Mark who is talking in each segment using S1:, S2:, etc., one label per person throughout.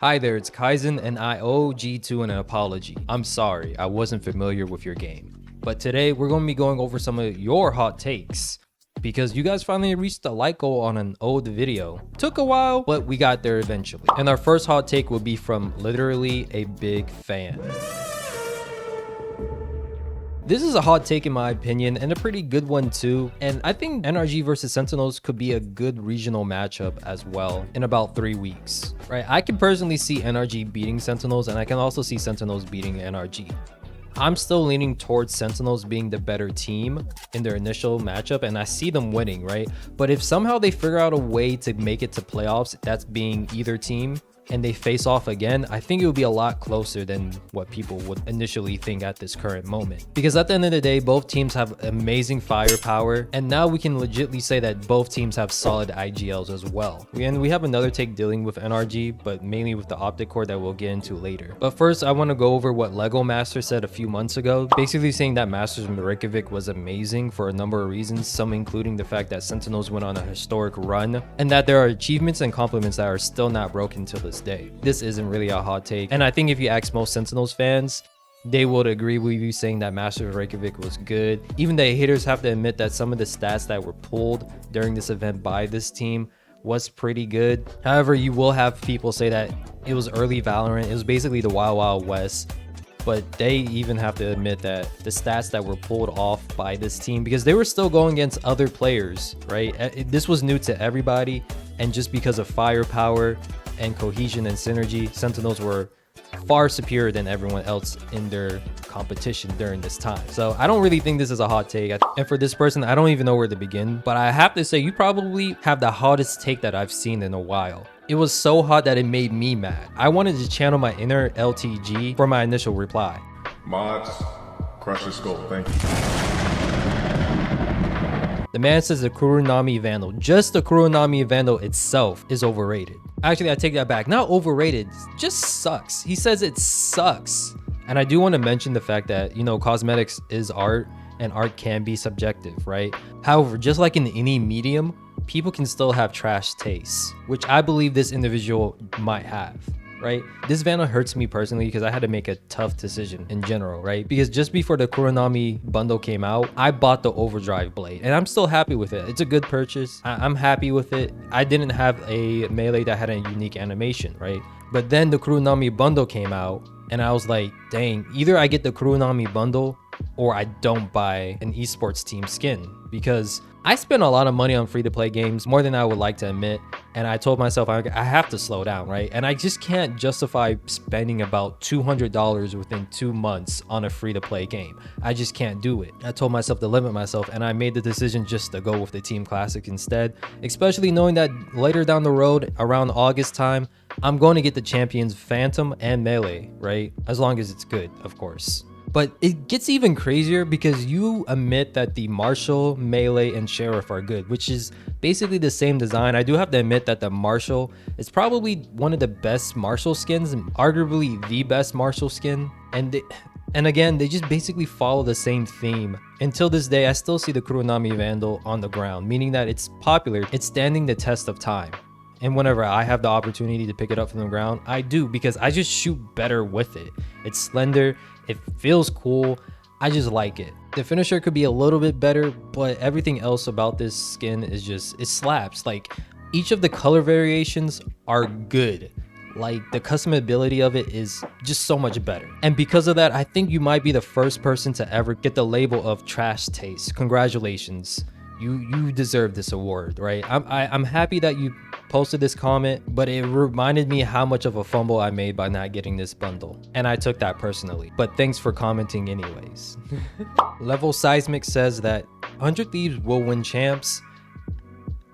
S1: Hi there, it's Kaizen, and I owe G2 an apology. I'm sorry, I wasn't familiar with your game. But today, we're going to be going over some of your hot takes, because you guys finally reached the like goal on an old video. Took a while, but we got there eventually. And our first hot take will be from literally a big fan. This is a hot take in my opinion, and a pretty good one too. And I think NRG versus Sentinels could be a good regional matchup as well in about 3 weeks, right? I can personally see NRG beating Sentinels, and I can also see Sentinels beating NRG. I'm still leaning towards Sentinels being the better team in their initial matchup, and I see them winning, right? But if somehow they figure out a way to make it to playoffs, that's being either team, and they face off again, I think it would be a lot closer than what people would initially think at this current moment. Because at the end of the day, both teams have amazing firepower, and now we can legitimately say that both teams have solid IGLs as well. And we have another take dealing with NRG, but mainly with the optic core that we'll get into later. But first, I want to go over what Lego Master said a few months ago, basically saying that Masters in Reykjavik was amazing for a number of reasons, some including the fact that Sentinels went on a historic run, and that there are achievements and compliments that are still not broken till this day. This isn't really a hot take, and I think if you ask most Sentinels fans, they would agree with you saying that Masters of Reykjavik was good. Even the haters have to admit that some of the stats that were pulled during this event by this team was pretty good. However, you will have people say that it was early Valorant, it was basically the Wild Wild West, but they even have to admit that the stats that were pulled off by this team, because they were still going against other players, right? This was new to everybody, and just because of firepower and cohesion and synergy, Sentinels were far superior than everyone else in their competition during this time. So I don't really think this is a hot take. And for this person, I don't even know where to begin, but I have to say you probably have the hottest take that I've seen in a while. It was so hot that it made me mad. I wanted to channel my inner LTG for my initial reply.
S2: Mods, crush the scope, thank you.
S1: The man says the Kuronami Vandal, just the Kuronami Vandal itself, is overrated. Actually, I take that back. Not overrated, just sucks. He says it sucks. And I do want to mention the fact that, you know, cosmetics is art, and art can be subjective, right? However, just like in any medium, people can still have trash tastes, which I believe this individual might have. Right? This Vandal hurts me personally because I had to make a tough decision in general, right? Because just before the Kuronami bundle came out, I bought the Overdrive blade, and I'm still happy with it. It's a good purchase. I'm happy with it. I didn't have a melee that had a unique animation, right? But then the Kuronami bundle came out, and I was like, dang, either I get the Kuronami bundle or I don't buy an esports team skin, because I spent a lot of money on free-to-play games, more than I would like to admit, and I told myself I have to slow down, right? And I just can't justify spending about $200 within 2 months on a free-to-play game. I just can't do it. I told myself to limit myself, and I made the decision just to go with the Team Classic instead, especially knowing that later down the road, around August time, I'm going to get the champions Phantom and Melee, right? As long as it's good, of course. But it gets even crazier because you admit that the Marshall, Melee, and Sheriff are good, which is basically the same design. I do have to admit that the Marshall is probably one of the best Marshall skins, arguably the best Marshall skin. And again, they just basically follow the same theme. Until this day, I still see the Kuronami Vandal on the ground, meaning that it's popular, it's standing the test of time. And whenever I have the opportunity to pick it up from the ground, I do, because I just shoot better with it. It's slender, it feels cool, I just like it. The finisher could be a little bit better, but everything else about this skin is just, it slaps. Like, each of the color variations are good. Like, the customability of it is just so much better. And because of that, I think you might be the first person to ever get the label of trash taste. Congratulations. You deserve this award, right? I'm happy that you posted this comment, but it reminded me how much of a fumble I made by not getting this bundle, and I took that personally. But thanks for commenting anyways. Level Seismic says that 100 Thieves will win champs,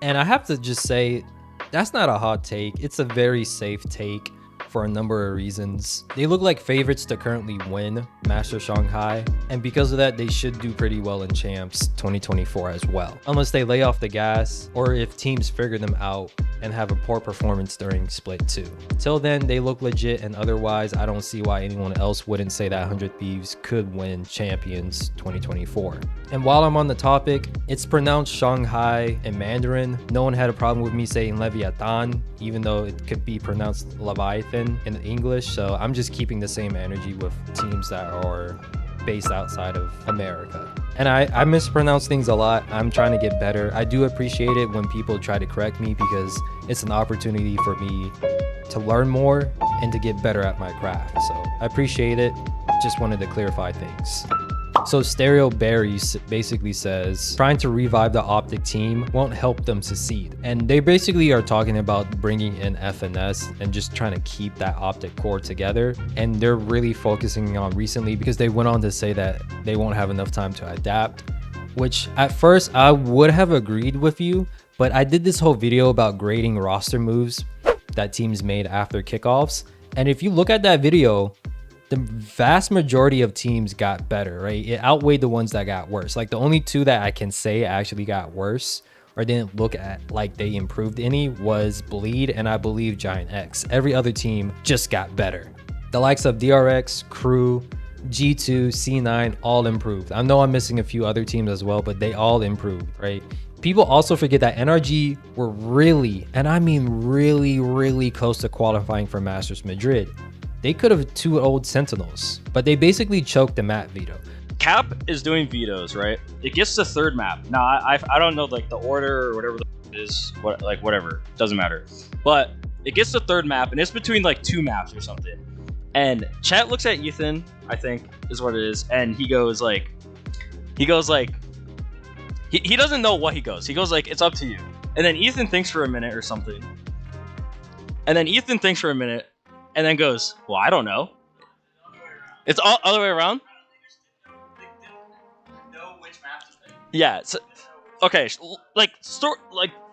S1: and I have to just say that's not a hot take. It's a very safe take for a number of reasons. They look like favorites to currently win Master Shanghai, and because of that, they should do pretty well in Champs 2024 as well, unless they lay off the gas or if teams figure them out and have a poor performance during Split 2. Till then, they look legit, and otherwise, I don't see why anyone else wouldn't say that 100 Thieves could win Champions 2024. And while I'm on the topic, it's pronounced Shanghai in Mandarin. No one had a problem with me saying Leviathan, even though it could be pronounced Leviathan. often in English, so I'm just keeping the same energy with teams that are based outside of America. And I mispronounce things a lot. I'm trying to get better. I do appreciate it when people try to correct me because it's an opportunity for me to learn more and to get better at my craft. So I appreciate it. Just wanted to clarify things. So Stereo Barry basically says trying to revive the optic team won't help them succeed. And they basically are talking about bringing in FNS and just trying to keep that optic core together. And they're really focusing on recently because they went on to say that they won't have enough time to adapt, which at first I would have agreed with you, but I did this whole video about grading roster moves that teams made after kickoffs. And if you look at that video, the vast majority of teams got better, right? It outweighed the ones that got worse. Like the only two that I can say actually got worse or didn't look at like they improved any was Bleed and I believe Giant X. Every other team just got better. The likes of DRX, Crew, G2, C9 all improved. I know I'm missing a few other teams as well, but they all improved, right? People also forget that NRG were really, and I mean really close to qualifying for Masters Madrid. They could have 2 old Sentinels, but they basically choked the map veto.
S3: Cap is doing vetoes, right? It gets the 3rd map. Now, I don't know like the order or whatever it is, whatever, doesn't matter. But it gets the 3rd map, and it's between like 2 maps or something. And chat looks at Ethan, I think is what it is, and he goes like, he doesn't know what he goes. He goes like, it's up to you. And then Ethan thinks for a minute or something. And then goes, well, I don't know. It's all other way around? Yeah. So, okay. Like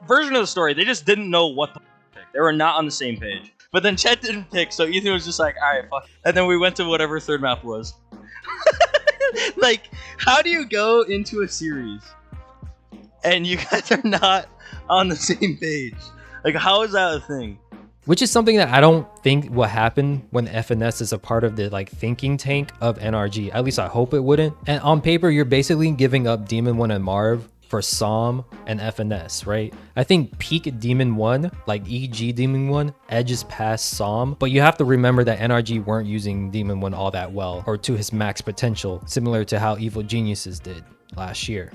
S3: version of the story, they just didn't know what the pick. They were not on the same page. But then Chet didn't pick, so Ethan was just like, all right, fuck. And then we went to whatever 3rd map was. Like, how do you go into a series and you guys are not on the same page? Like, how is that a thing?
S1: Which is something that I don't think will happen when FNS is a part of the like thinking tank of NRG. At least I hope it wouldn't. And on paper, you're basically giving up Demon 1 and Marv for Som and FNS, right? I think peak Demon 1, like EG Demon 1, edges past Som, but you have to remember that NRG weren't using Demon 1 all that well or to his max potential, similar to how Evil Geniuses did last year.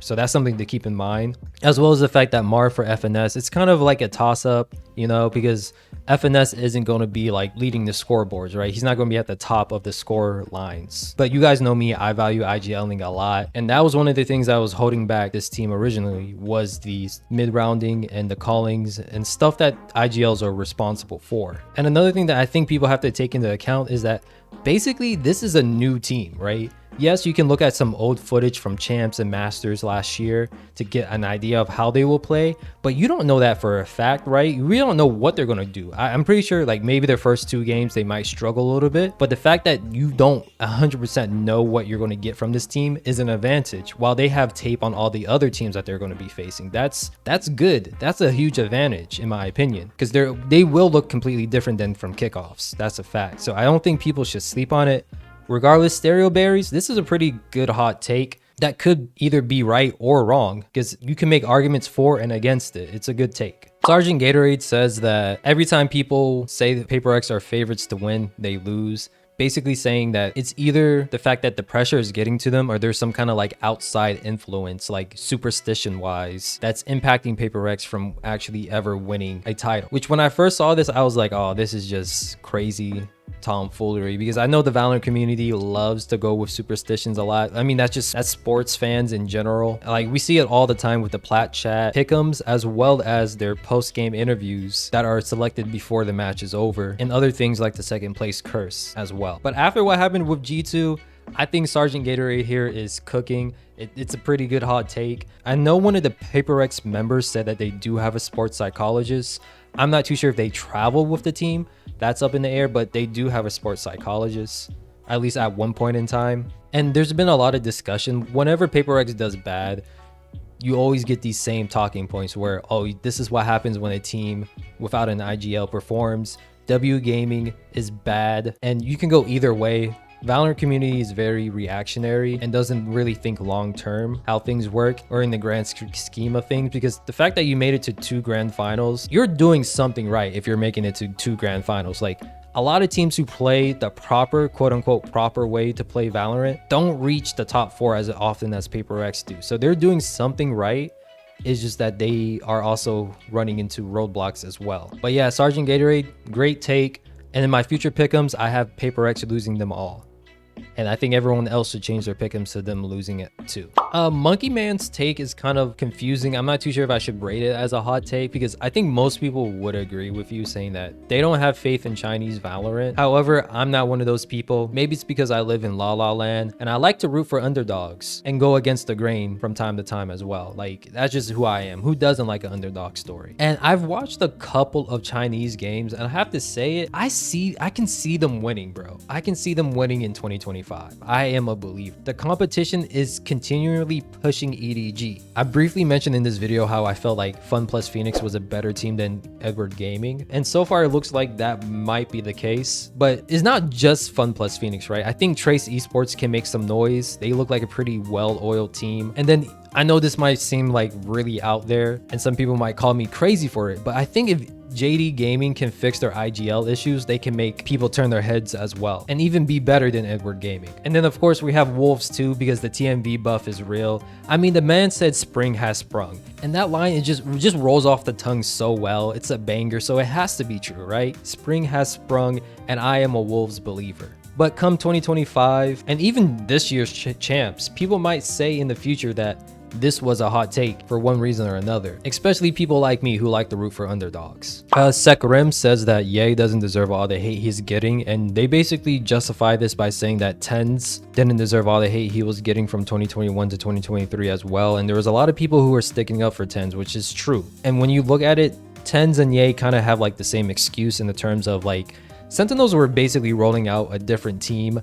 S1: So that's something to keep in mind, as well as the fact that Marv for FNS, it's kind of like a toss-up, you know, because FNS isn't going to be like leading the scoreboards, right? He's not going to be at the top of the score lines. But you guys know me, I value IGLing a lot. And that was one of the things that was holding back this team originally, was the mid-rounding and the callings and stuff that IGLs are responsible for. And another thing that I think people have to take into account is that basically this is a new team, right? Yes, you can look at some old footage from Champs and Masters last year to get an idea of how they will play, but you don't know that for a fact, right? We don't know what they're going to do. I'm pretty sure like maybe their first 2 games, they might struggle a little bit, but the fact that you don't 100% know what you're going to get from this team is an advantage, while they have tape on all the other teams that they're going to be facing. That's good. That's a huge advantage in my opinion, because they will look completely different than from kickoffs. That's a fact. So I don't think people should sleep on it. Regardless, Stereo Berries, this is a pretty good hot take that could either be right or wrong, because you can make arguments for and against it. It's a good take. Sergeant Gatorade says that every time people say that Paper X are favorites to win, they lose. Basically saying that it's either the fact that the pressure is getting to them, or there's some kind of like outside influence, like superstition wise, that's impacting Paper X from actually ever winning a title. Which when I first saw this, I was like, oh, this is just crazy tomfoolery, because I know the Valorant community loves to go with superstitions a lot. I mean, that's sports fans in general. Like we see it all the time with the Plat Chat pick'ems, as well as their post-game interviews that are selected before the match is over, and other things like the second place curse as well. But after what happened with G2, I think Sergeant Gatorade here is cooking. It's a pretty good hot take. I know one of the Paper X members said that they do have a sports psychologist. I'm not too sure if they travel with the team. That's up in the air, but they do have a sports psychologist, at least at one point in time. And there's been a lot of discussion. Whenever Paper X does bad, you always get these same talking points where, oh, this is what happens when a team without an IGL performs. W Gaming is bad, and you can go either way Valorant community is very reactionary and doesn't really think long term how things work or in the grand scheme of things, because the fact that you made it to 2 grand finals, you're doing something right if you're making it to 2 grand finals. Like, a lot of teams who play the proper, quote unquote, proper way to play Valorant don't reach the top 4 as often as Paper Rex do. So they're doing something right. It's just that they are also running into roadblocks as well. But yeah, Sergeant Gatorade, great take. And in my future pick'ems, I have Paper X losing them all. And I think everyone else should change their pick'ems to them losing it too. Monkey Man's take is kind of confusing. I'm not too sure if I should rate it as a hot take, because I think most people would agree with you saying that they don't have faith in Chinese Valorant. However, I'm not one of those people. Maybe it's because I live in La La Land and I like to root for underdogs and go against the grain from time to time as well. Like, that's just who I am. Who doesn't like an underdog story? And I've watched a couple of Chinese games and I have to say it, I can see them winning, bro. I can see them winning in 2025. I am a believer. The competition is continually pushing EDG. I briefly mentioned in this video how I felt like Fun Plus Phoenix was a better team than Edward Gaming, and so far it looks like that might be the case. But it's not just Fun Plus Phoenix, right? I think Trace Esports can make some noise. They look like a pretty well-oiled team. And then I know this might seem like really out there and some people might call me crazy for it, but I think if JD Gaming can fix their IGL issues, they can make people turn their heads as well and even be better than Edward Gaming. And then of course we have Wolves too, because the TMV buff is real. I mean, the man said spring has sprung, and that line, it just rolls off the tongue so well. It's a banger, so it has to be true, right? Spring has sprung, and I am a Wolves believer. But come 2025 and even this year's champs, people might say in the future that this was a hot take for one reason or another, especially people like me who like to root for underdogs. Sekrim says that Ye doesn't deserve all the hate he's getting, and they basically justify this by saying that Tens didn't deserve all the hate he was getting from 2021 to 2023 as well. And there was a lot of people who were sticking up for Tens, which is true. And when you look at it, Tens and Ye kind of have like the same excuse in the terms of like, Sentinels were basically rolling out a different team,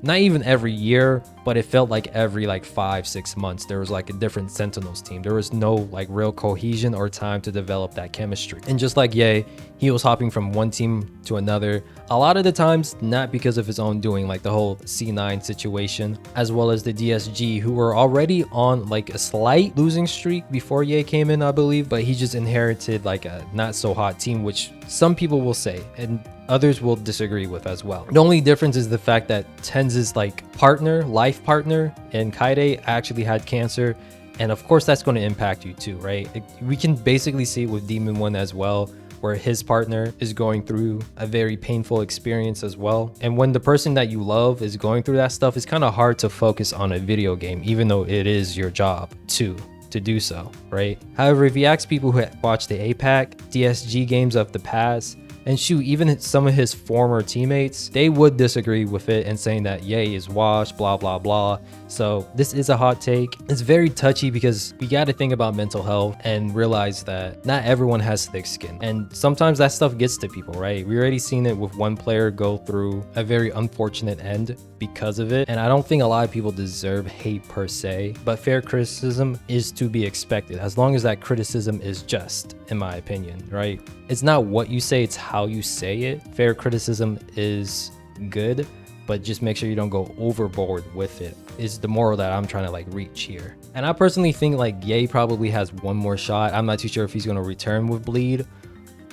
S1: not even every year, but it felt like every like 5-6 months there was like a different Sentinels team. There was no like real cohesion or time to develop that chemistry. And just like Ye, he was hopping from one team to another, a lot of the times not because of his own doing, like the whole C9 situation, as well as the DSG, who were already on like a slight losing streak before Ye came in, I believe, but he just inherited like a not so hot team, which some people will say and others will disagree with as well. The only difference is the fact that Tenz's like partner, life partner, and Kaide actually had cancer, and of course that's going to impact you too, right? We can basically see it with Demon 1 as well, where his partner is going through a very painful experience as well. And when the person that you love is going through that stuff, it's kind of hard to focus on a video game, even though it is your job to do so, right? However, if you ask people who watch the APAC, DSG games of the past, and shoot, even some of his former teammates, they would disagree with it and saying that Ye is washed, blah, blah, blah. So this is a hot take. It's very touchy because we got to think about mental health and realize that not everyone has thick skin. And sometimes that stuff gets to people, right? We already seen it with one player go through a very unfortunate end because of it. And I don't think a lot of people deserve hate per se, but fair criticism is to be expected as long as that criticism is just, in my opinion, right? It's not what you say, it's how you say it. Fair criticism is good, but just make sure you don't go overboard with it, is the moral that I'm trying to like reach here. And I personally think like Ye probably has one more shot. I'm not too sure if he's going to return with Bleed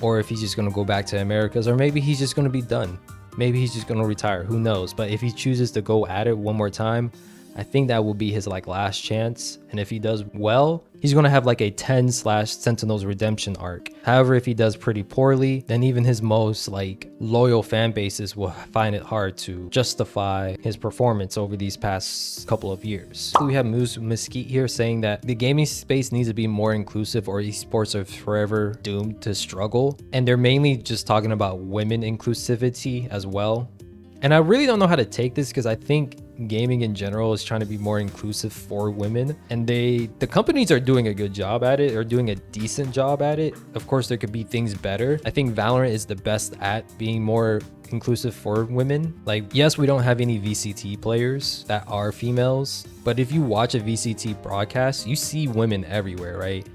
S1: or if he's just going to go back to Americas, or maybe he's just going to be done. Maybe he's just going to retire, who knows? But if he chooses to go at it one more time, I think that will be his like last chance. And if he does well, he's going to have like a 10/Sentinels redemption arc. However, if he does pretty poorly, then even his most like loyal fan bases will find it hard to justify his performance over these past couple of years. So we have Moose Mesquite here saying that the gaming space needs to be more inclusive or esports are forever doomed to struggle. And they're mainly just talking about women inclusivity as well. And I really don't know how to take this because I think gaming in general is trying to be more inclusive for women, and the companies are doing a good job at it, or doing a decent job at it. Of course, there could be things better. I think Valorant is the best at being more inclusive for women. Like, yes, we don't have any VCT players that are females, but if you watch a VCT broadcast, you see women everywhere, right?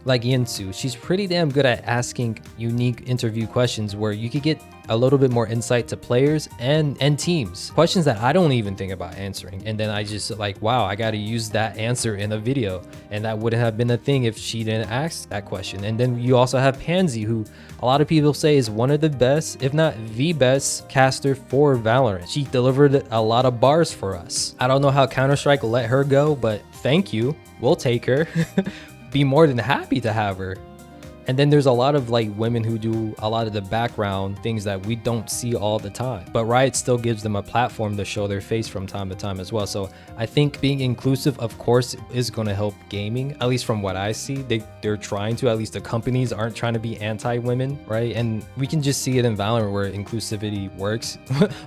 S1: like Yinsu. She's pretty damn good at asking unique interview questions where you could get a little bit more insight to players and teams, questions that I don't even think about answering, and then I just like, wow, I got to use that answer in a video, and that wouldn't have been a thing if she didn't ask that question. And then you also have Pansy, who a lot of people say is one of the best, if not the best caster for Valorant. She delivered a lot of bars for us. I don't know how Counter-Strike let her go, but thank you, we'll take her. Be more than happy to have her. And then there's a lot of like women who do a lot of the background things that we don't see all the time, but Riot still gives them a platform to show their face from time to time as well. So I think being inclusive, of course, is going to help gaming, at least from what I see. They're trying to, at least the companies aren't trying to be anti-women, right? And we can just see it in Valorant where inclusivity works.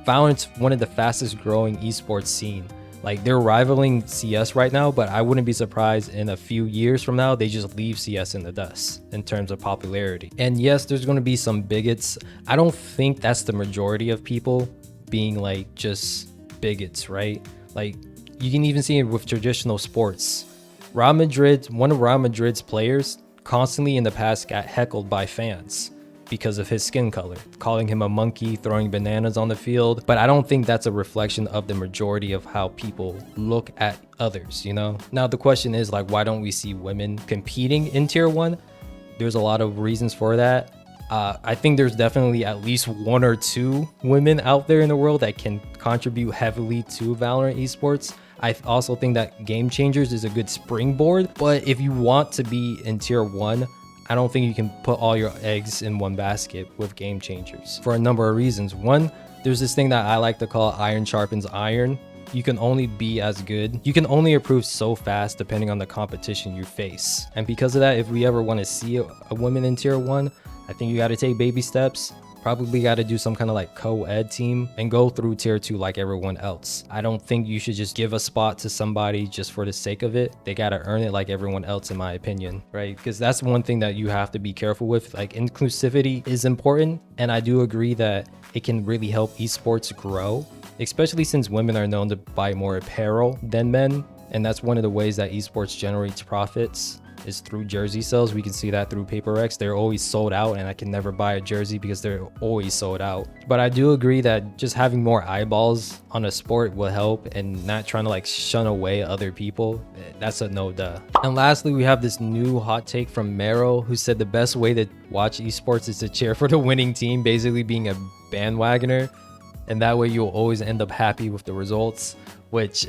S1: Valorant's one of the fastest growing esports scene. Like, they're rivaling CS right now, but I wouldn't be surprised in a few years from now, they just leave CS in the dust in terms of popularity. And yes, there's going to be some bigots. I don't think that's the majority of people being like just bigots, right? Like, you can even see it with traditional sports. Real Madrid, one of Real Madrid's players constantly in the past got heckled by fans because of his skin color, calling him a monkey, throwing bananas on the field. But I don't think that's a reflection of the majority of how people look at others, you know? Now the question is like, why don't we see women competing in tier 1? There's a lot of reasons for that. I think there's definitely at least 1 or 2 women out there in the world that can contribute heavily to Valorant esports. I also think that Game Changers is a good springboard, but if you want to be in tier 1, I don't think you can put all your eggs in one basket with Game Changers for a number of reasons. One, there's this thing that I like to call iron sharpens iron. You can only be as good. You can only improve so fast depending on the competition you face. And because of that, if we ever want to see a woman in tier 1, I think you got to take baby steps. Probably got to do some kind of like co-ed team and go through tier 2 like everyone else. I don't think you should just give a spot to somebody just for the sake of it. They got to earn it like everyone else, in my opinion, right? Because that's one thing that you have to be careful with. Like, inclusivity is important, and I do agree that it can really help esports grow, especially since women are known to buy more apparel than men, and that's one of the ways that esports generates profits, is through jersey sales. We can see that through PaperX. They're always sold out, and I can never buy a jersey because they're always sold out. But I do agree that just having more eyeballs on a sport will help, and not trying to like shun away other people. That's a no duh. And lastly, we have this new hot take from Mero, who said the best way to watch esports is to cheer for the winning team, basically being a bandwagoner, and that way you'll always end up happy with the results. Which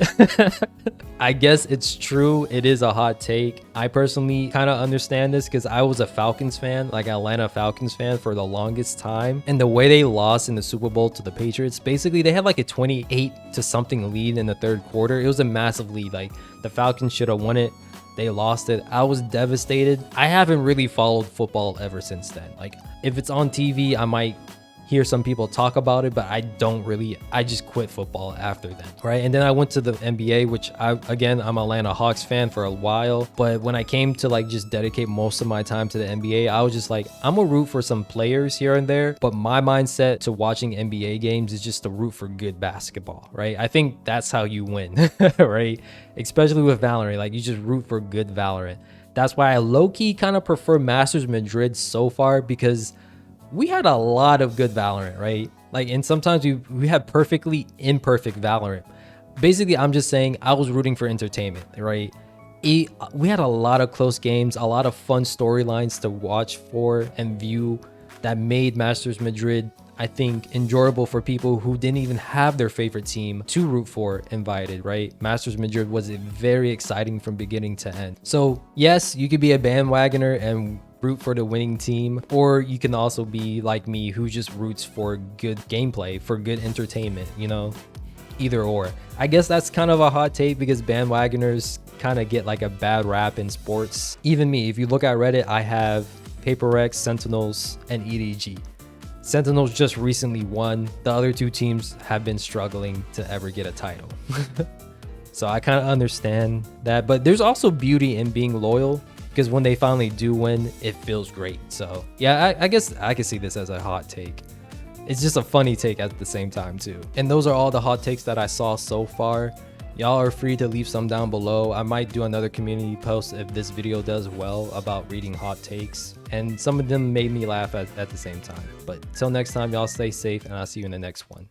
S1: I guess it's true. It is a hot take. I personally kind of understand this because I was a Falcons fan, like Atlanta Falcons fan for the longest time. And the way they lost in the Super Bowl to the Patriots, basically they had like a 28 to something lead in the third quarter. It was a massive lead. Like, the Falcons should have won it. They lost it. I was devastated. I haven't really followed football ever since then. Like, if it's on TV, I might hear some people talk about it, but I just quit football after then, right? And then I went to the NBA, which I'm Atlanta Hawks fan for a while, but when I came to like just dedicate most of my time to the NBA, I was just like, I'm gonna root for some players here and there, but my mindset to watching NBA games is just to root for good basketball, right? I think that's how you win, right? Especially with Valorant, like, you just root for good Valorant. That's why I low-key kind of prefer Masters Madrid so far, because we had a lot of good Valorant, right? Like, and sometimes we had perfectly imperfect Valorant. Basically, I'm just saying I was rooting for entertainment, right? We had a lot of close games, a lot of fun storylines to watch for and view that made Masters Madrid, I think, enjoyable for people who didn't even have their favorite team to root for invited, right? Masters Madrid was very exciting from beginning to end. So yes, you could be a bandwagoner and root for the winning team, or you can also be like me, who just roots for good gameplay, for good entertainment, you know? Either or. I guess that's kind of a hot take because bandwagoners kind of get like a bad rap in sports. Even me, if you look at Reddit, I have PaperX, Sentinels, and EDG. Sentinels just recently won. The other two teams have been struggling to ever get a title. So I kind of understand that, but there's also beauty in being loyal, because when they finally do win, it feels great. So yeah, I guess I could see this as a hot take. It's just a funny take at the same time too. And those are all the hot takes that I saw so far. Y'all are free to leave some down below. I might do another community post if this video does well about reading hot takes. And some of them made me laugh at the same time. But till next time, y'all stay safe and I'll see you in the next one.